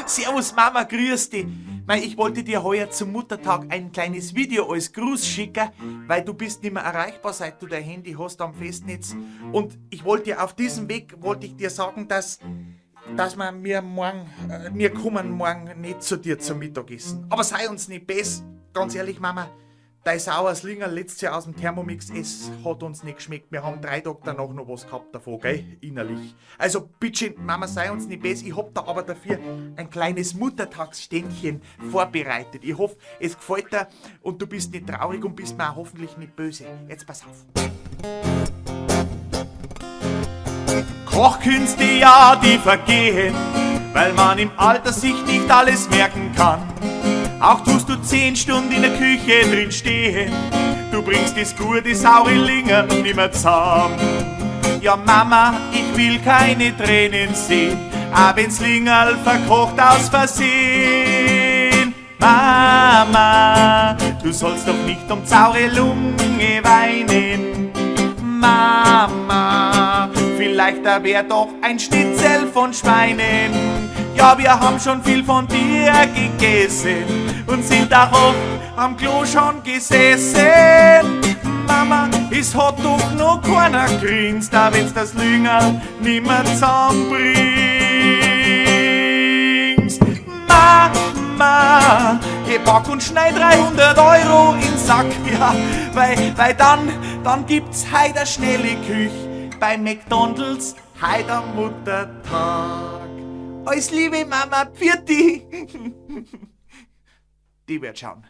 Servus Mama, grüß dich. Mei, ich wollte dir heuer zum Muttertag ein kleines Video als Gruß schicken, weil du bist nicht mehr erreichbar, seit du dein Handy hast am Festnetz. Und ich wollte dir auf diesem Weg, wollte ich dir sagen, dass wir kommen morgen nicht zu dir zum Mittagessen. Aber sei uns nicht bess, ganz ehrlich Mama, dein saures Lingerl letztes Jahr aus dem Thermomix, es hat uns nicht geschmeckt. Wir haben 3 Tage danach noch was gehabt davon, gell, innerlich. Also bitte, Mama, sei uns nicht bess, ich hab da aber dafür ein kleines Muttertagsständchen vorbereitet. Ich hoffe, es gefällt dir und du bist nicht traurig und bist mir auch hoffentlich nicht böse. Jetzt pass auf. Kochkünste, ja, die vergehen, weil man im Alter sich nicht alles merken kann. Auch tust du 10 Stunden in der Küche drin stehen, du bringst das gute saure Lingerl nimmer zusammen. Ja Mama, ich will keine Tränen sehen, auch wenn's Lingerl verkocht aus Versehen. Mama, du sollst doch nicht um saure Lunge weinen. Mama, vielleicht da wär doch ein Schnitzel von Schweinen. Ja, wir haben schon viel von dir gegessen und sind auch oft am Klo schon gesessen. Mama, es hat doch noch keiner grinst, da wenn's das Lingerl nimmer zusammenbringst. Mama, geh pack und schneid 300 € in Sack, ja, weil dann gibt's heut eine schnelle Küche bei McDonald's heut am Muttertag. Alles Liebe, Mama, pfiat dich. Die wird schauen.